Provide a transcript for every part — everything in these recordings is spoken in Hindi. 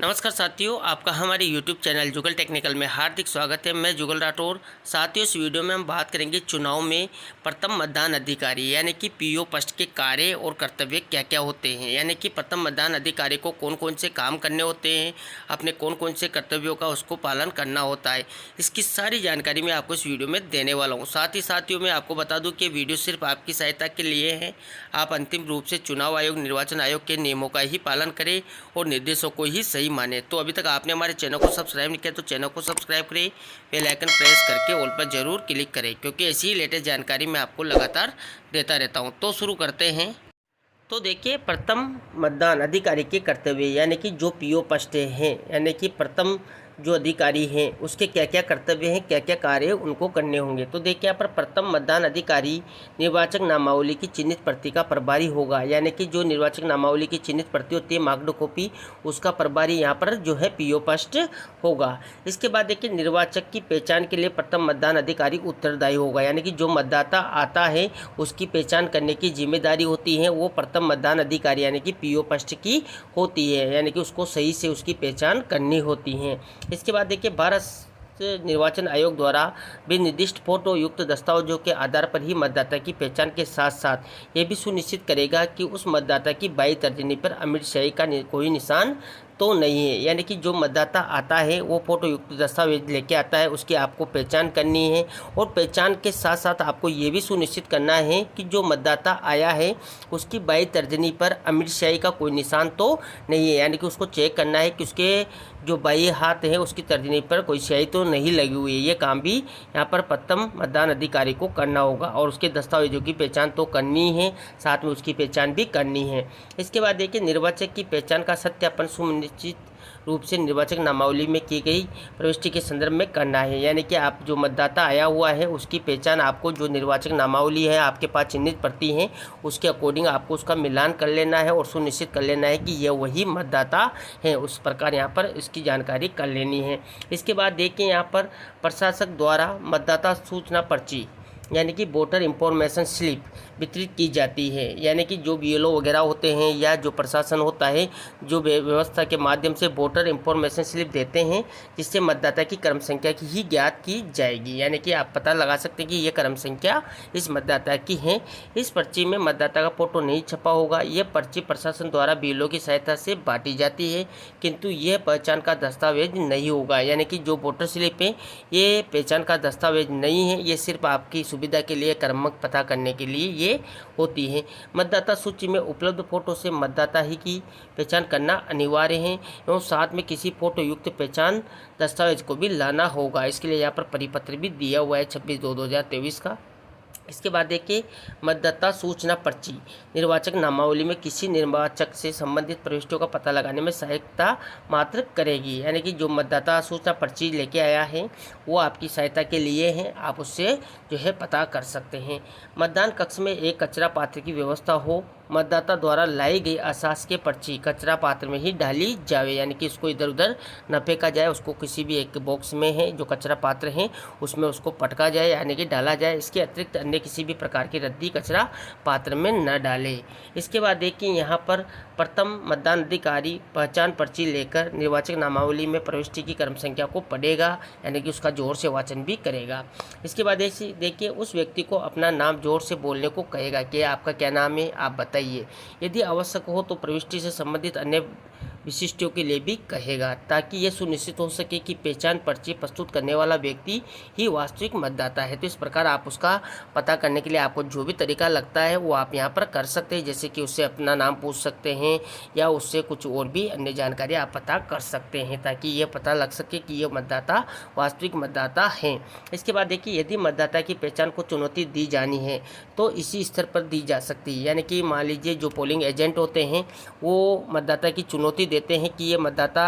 नमस्कार साथियों, आपका हमारे YouTube चैनल जुगल टेक्निकल में हार्दिक स्वागत है। मैं जुगल राठौर। साथियों, इस वीडियो में हम बात करेंगे चुनाव में प्रथम मतदान अधिकारी यानी कि पीओ पोस्ट के कार्य और कर्तव्य क्या क्या होते हैं। यानी कि प्रथम मतदान अधिकारी को कौन कौन से काम करने होते हैं, अपने कौन कौन से कर्तव्यों का उसको पालन करना होता है। इसकी सारी जानकारी मैं आपको इस वीडियो में देने वाला हूँ। साथ ही साथियों, मैं आपको बता दूँ कि वीडियो सिर्फ आपकी सहायता के लिए है। आप अंतिम रूप से चुनाव आयोग, निर्वाचन आयोग के नियमों का ही पालन करें और निर्देशों को ही सही माने। तो अभी तक आपने हमारे चैनल को सब्सक्राइब नहीं किया तो चैनल को सब्सक्राइब करें, बेल आइकन प्रेस करके ऑल पर जरूर क्लिक करें, क्योंकि ऐसी ही लेटेस्ट जानकारी मैं आपको लगातार देता रहता हूं। तो शुरू करते हैं। तो देखिए, प्रथम मतदान अधिकारी के कर्तव्य यानी कि जो पीओ पोस्ट हैं, यानी कि प्रथम जो अधिकारी हैं उसके क्या क्या कर्तव्य हैं, क्या क्या कार्य उनको करने होंगे। तो देखिए, यहाँ पर प्रथम मतदान अधिकारी निर्वाचक नामावली की चिन्हित प्रति का प्रभारी होगा। यानी कि जो निर्वाचक नामावली की चिन्हित प्रति होती है, मार्क्ड कॉपी, उसका प्रभारी यहाँ पर जो है पीओ पोस्ट होगा। इसके बाद देखिए, निर्वाचक की पहचान के लिए प्रथम मतदान अधिकारी उत्तरदायी होगा। यानी कि जो मतदाता आता है उसकी पहचान करने की जिम्मेदारी होती है वो प्रथम मतदान अधिकारी यानी कि पीओ पोस्ट की होती है। यानी कि उसको सही से उसकी पहचान करनी होती है। इसके बाद देखिए, भारत निर्वाचन आयोग द्वारा भी निर्दिष्ट फोटो युक्त दस्तावेजों के आधार पर ही मतदाता की पहचान के साथ साथ ये भी सुनिश्चित करेगा कि उस मतदाता की बाई तर्जनी पर अमिट शाही का कोई निशान तो नहीं है। यानी कि जो मतदाता आता है वो फोटो युक्त दस्तावेज लेके आता है, उसकी आपको पहचान करनी है और पहचान के साथ साथ आपको ये भी सुनिश्चित करना है कि जो मतदाता आया है उसकी बाई तर्जनी पर अमिट शाही का कोई निशान तो नहीं है। यानी कि उसको चेक करना है कि उसके जो बाई हाथ है उसकी तर्जनी पर कोई स्याही तो नहीं लगी हुई है। ये काम भी यहाँ पर प्रथम मतदान अधिकारी को करना होगा और उसके दस्तावेजों की पहचान तो करनी है, साथ में उसकी पहचान भी करनी है। इसके बाद देखिए, निर्वाचक की पहचान का सत्यापन सुनिश्चित रूप से निर्वाचक नामावली में की गई प्रविष्टि के संदर्भ में करना है। यानी कि आप जो मतदाता आया हुआ है उसकी पहचान आपको जो निर्वाचक नामावली है आपके पास चिन्हित प्रति है उसके अकॉर्डिंग आपको उसका मिलान कर लेना है और सुनिश्चित कर लेना है कि यह वही मतदाता है। उस प्रकार यहाँ पर इसकी जानकारी कर लेनी है। इसके बाद देखिए, यहाँ पर प्रशासक द्वारा मतदाता सूचना पर्ची यानी कि वोटर इंफॉर्मेशन स्लिप वितरित की जाती है। यानी कि जो बीएलओ वगैरह होते हैं या जो प्रशासन होता है जो व्यवस्था के माध्यम से वोटर इंफॉर्मेशन स्लिप देते हैं, जिससे मतदाता की क्रम संख्या की ही ज्ञात की जाएगी। यानी कि आप पता लगा सकते हैं कि ये क्रम संख्या इस मतदाता की है। इस पर्ची में मतदाता का फोटो नहीं छपा होगा। ये पर्ची प्रशासन द्वारा बीएलओ की सहायता से बांटी जाती है, किंतु यह पहचान का दस्तावेज नहीं होगा। यानी कि जो वोटर स्लिप है ये पहचान का दस्तावेज नहीं है, ये सिर्फ आपकी सुविधा के लिए क्रमांक पता करने के लिए ये होती है। मतदाता सूची में उपलब्ध फोटो से मतदाता ही की पहचान करना अनिवार्य है एवं साथ में किसी फोटो युक्त पहचान दस्तावेज को भी लाना होगा। इसके लिए यहाँ पर परिपत्र भी दिया हुआ है 26/2/2023 का। इसके बाद देखिए, मतदाता सूचना पर्ची निर्वाचक नामावली में किसी निर्वाचक से संबंधित प्रविष्टियों का पता लगाने में सहायता मात्र करेगी। यानी कि जो मतदाता सूचना पर्ची लेके आया है वो आपकी सहायता के लिए है, आप उससे जो है पता कर सकते हैं। मतदान कक्ष में एक कचरा पात्र की व्यवस्था हो। मतदाता द्वारा लाई गई अशासकीय पर्ची कचरा पात्र में ही डाली जावे। यानी कि इसको इधर उधर न फेंका जाए, उसको किसी भी एक बॉक्स में है जो कचरा पात्र है उसमें उसको पटका जाए यानी कि डाला जाए। इसके अतिरिक्त अन्य किसी भी प्रकार की रद्दी कचरा पात्र में न डाले। इसके बाद देखिए, यहाँ पर प्रथम मतदान अधिकारी पहचान पर्ची लेकर निर्वाचक नामावली में प्रविष्टि की क्रम संख्या को पढ़ेगा, यानी कि उसका जोर से वाचन भी करेगा। इसके बाद देखिए, उस व्यक्ति को अपना नाम जोर से बोलने को कहेगा कि आपका क्या नाम है, आप बताइए। यदि आवश्यक हो तो प्रविष्टि से संबंधित अन्य विशिष्टों के लिए भी कहेगा, ताकि यह सुनिश्चित हो सके कि पहचान पर्ची प्रस्तुत करने वाला व्यक्ति ही वास्तविक मतदाता है। तो इस प्रकार आप उसका पता करने के लिए आपको जो भी तरीका लगता है वो आप यहाँ पर कर सकते हैं, जैसे कि उससे अपना नाम पूछ सकते हैं या उससे कुछ और भी अन्य जानकारी आप पता कर सकते हैं, ताकि ये पता लग सके कि ये मतदाता वास्तविक मतदाता हैं। इसके बाद देखिए, यदि मतदाता की पहचान को चुनौती दी जानी है तो इसी स्तर पर दी जा सकती है। यानी कि मान लीजिए जो पोलिंग एजेंट होते हैं वो मतदाता की चुनौती देते हैं कि ये मतदाता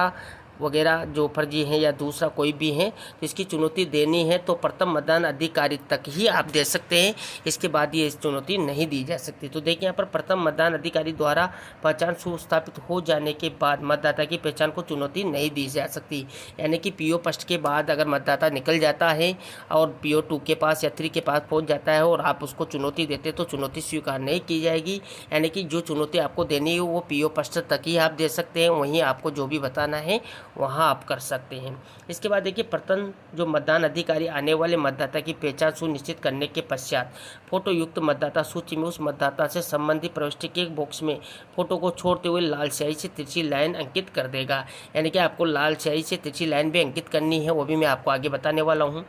वगैरह जो फर्जी हैं या दूसरा कोई भी हैं तो इसकी चुनौती देनी है तो प्रथम मतदान अधिकारी तक ही आप दे सकते हैं, इसके बाद ये चुनौती नहीं दी जा सकती। तो देखिए यहाँ पर प्रथम मतदान अधिकारी द्वारा पहचान सुस्थापित हो जाने के बाद मतदाता की पहचान को चुनौती नहीं दी जा सकती। यानी कि पीओ फर्स्ट के बाद अगर मतदाता निकल जाता है और पीओ 2 के पास या 3 के पास पहुँच जाता है और आप उसको चुनौती देते तो चुनौती स्वीकार नहीं की जाएगी। यानी कि जो चुनौती आपको देनी है वो पीओ फर्स्ट तक ही आप दे सकते हैं, वहीं आपको जो भी बताना है वहाँ आप कर सकते हैं। इसके बाद देखिए प्रथम जो मतदान अधिकारी आने वाले मतदाता की पहचान सुनिश्चित करने के पश्चात फोटो युक्त मतदाता सूची में उस मतदाता से संबंधित प्रविष्टि के बॉक्स में फोटो को छोड़ते हुए लाल स्याही से तिरछी लाइन अंकित कर देगा। यानी कि आपको लाल स्याही से तिरछी लाइन भी अंकित करनी है, वो भी मैं आपको आगे बताने वाला हूँ।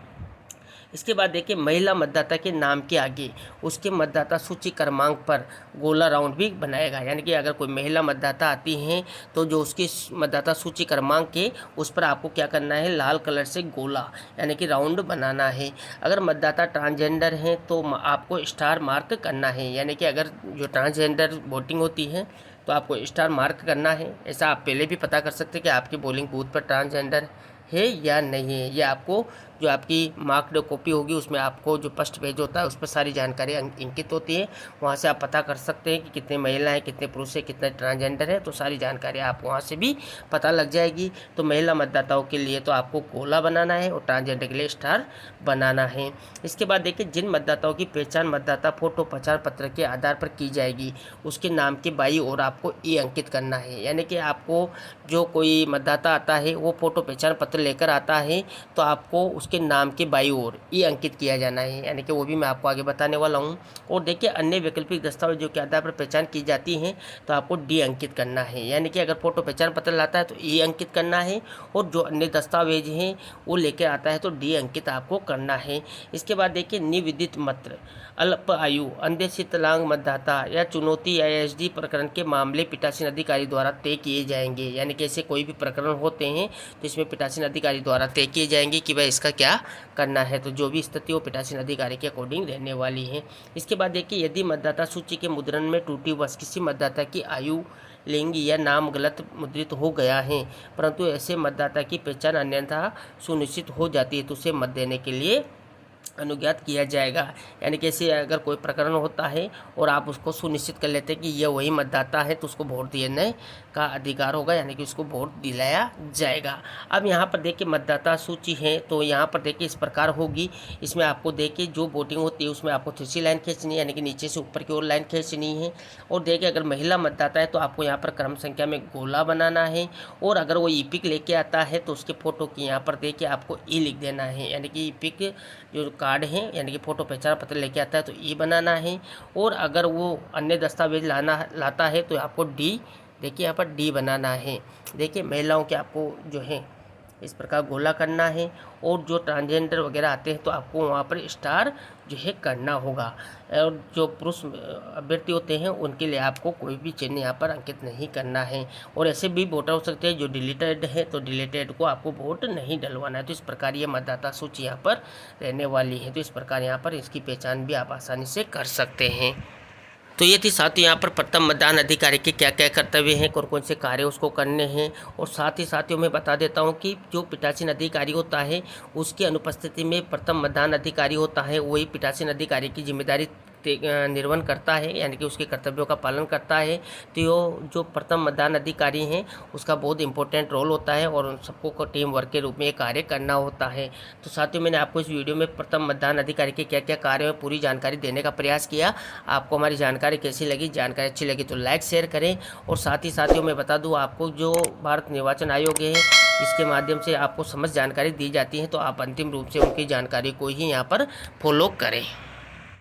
इसके बाद देखिए महिला मतदाता के नाम के आगे उसके मतदाता सूची क्रमांक पर गोला राउंड भी बनाएगा। यानी कि अगर कोई महिला मतदाता आती हैं तो जो उसकी मतदाता सूची क्रमांक है उस पर आपको क्या करना है, लाल कलर से गोला यानी कि राउंड बनाना है। अगर मतदाता ट्रांसजेंडर हैं तो आपको स्टार मार्क करना है। यानी कि अगर जो ट्रांसजेंडर वोटिंग होती है तो आपको स्टार मार्क करना है। ऐसा आप पहले भी पता कर सकते हैं कि आपकी पोलिंग बूथ पर ट्रांसजेंडर है या नहीं है। ये आपको जो आपकी मार्क्ड कॉपी होगी उसमें आपको जो फर्स्ट पेज होता है उस पर सारी जानकारी अंकित होती है, वहाँ से आप पता कर सकते हैं कि कितने महिलाएं, कितने पुरुष हैं, कितने ट्रांसजेंडर हैं, तो सारी जानकारी आप वहाँ से भी पता लग जाएगी। तो महिला मतदाताओं के लिए तो आपको गोला बनाना है और ट्रांसजेंडर के लिए स्टार बनाना है। इसके बाद देखिए जिन मतदाताओं की पहचान मतदाता फोटो पहचान पत्र के आधार पर की जाएगी उसके नाम के बाईं ओर आपको ई अंकित करना है। यानी कि आपको जो कोई मतदाता आता है वो फोटो पहचान पत्र लेकर आता है तो आपको उसके नाम के बाईं ओर ई अंकित किया जाना है। यानी कि वो भी मैं आपको आगे बताने वाला हूँ। और देखिए अन्य वैकल्पिक दस्तावेजों के आधार पर पहचान की जाती हैं तो आपको डी अंकित करना है। यानी कि अगर फोटो पहचान पत्र लाता है तो ई अंकित करना है और जो अन्य दस्तावेज हैं वो लेकर आता है तो डी अंकित आपको करना है। इसके बाद देखिए निविदित मत्र अल्प आयु अंधे विकलांग मतदाता या चुनौती ISD प्रकरण के मामले पीठासीन अधिकारी द्वारा तय किए जाएंगे। यानी कि ऐसे कोई भी प्रकरण होते हैं तो इसमें पीठासीन अधिकारी द्वारा तय किए जाएंगे कि भाई इसका क्या करना है। तो जो भी स्थिति वो पीठासीन अधिकारी के अकॉर्डिंग रहने वाली है। इसके बाद देखिए यदि मतदाता सूची के मुद्रण में त्रुटि वश किसी मतदाता की आयु, लिंग या नाम गलत मुद्रित हो गया है परंतु ऐसे मतदाता की पहचान अन्यथा सुनिश्चित हो जाती है तो उसे मत देने के लिए अनुज्ञात किया जाएगा। यानी कि ऐसे अगर कोई प्रकरण होता है और आप उसको सुनिश्चित कर लेते हैं कि यह वही मतदाता है तो उसको वोट देने का अधिकार होगा, यानी कि उसको वोट दिलाया जाएगा। अब यहाँ पर देखिए मतदाता सूची है तो यहाँ पर देखिए इस प्रकार होगी। इसमें आपको देखिए जो वोटिंग होती है उसमें आपको तिरछी लाइन खींचनी है, यानी कि नीचे से ऊपर की ओर लाइन खींचनी है। और देखिए अगर महिला मतदाता है तो आपको यहाँ पर क्रम संख्या में गोला बनाना है। और अगर वो ईपिक लेके आता है तो उसके फोटो की यहाँ पर देखिए आपको ई लिख देना है। यानी कि ईपिक जो कार्ड है यानी कि फ़ोटो पहचान पत्र लेके आता है तो ई बनाना है। और अगर वो अन्य दस्तावेज लाता है तो आपको डी, देखिए यहाँ पर डी बनाना है। देखिए महिलाओं के आपको जो है इस प्रकार गोला करना है। और जो ट्रांसजेंडर वगैरह आते हैं तो आपको वहाँ पर स्टार जो है करना होगा। और जो पुरुष अभ्यर्थी होते हैं उनके लिए आपको कोई भी चिन्ह यहाँ पर अंकित नहीं करना है। और ऐसे भी वोटर हो सकते हैं जो डिलीटेड है तो डिलीटेड को आपको वोट नहीं डलवाना है। तो इस प्रकार ये मतदाता सूची यहाँ पर रहने वाली है। तो इस प्रकार यहाँ पर इसकी पहचान भी आप आसानी से कर सकते हैं। तो ये थी साथियों यहाँ पर प्रथम मतदान अधिकारी के क्या क्या कर्तव्य हैं, कौन कौन से कार्य उसको करने हैं। और साथ ही साथियों मैं बता देता हूँ कि जो पीठासीन अधिकारी होता है उसकी अनुपस्थिति में प्रथम मतदान अधिकारी होता है वही पीठासीन अधिकारी की जिम्मेदारी निर्वहन करता है, यानी कि उसके कर्तव्यों का पालन करता है। तो जो प्रथम मतदान अधिकारी हैं उसका बहुत इंपॉर्टेंट रोल होता है और उन सबको टीम वर्क के रूप में ये कार्य करना होता है। तो साथियों मैंने आपको इस वीडियो में प्रथम मतदान अधिकारी के क्या क्या कार्य हैं पूरी जानकारी देने का प्रयास किया। आपको हमारी जानकारी कैसी लगी, जानकारी अच्छी लगी तो लाइक शेयर करें। और साथ ही साथियों मैं बता दूँ आपको जो भारत निर्वाचन आयोग है इसके माध्यम से आपको समस्त जानकारी दी जाती है तो आप अंतिम रूप से उनकी जानकारी को ही यहाँ पर फॉलो करें।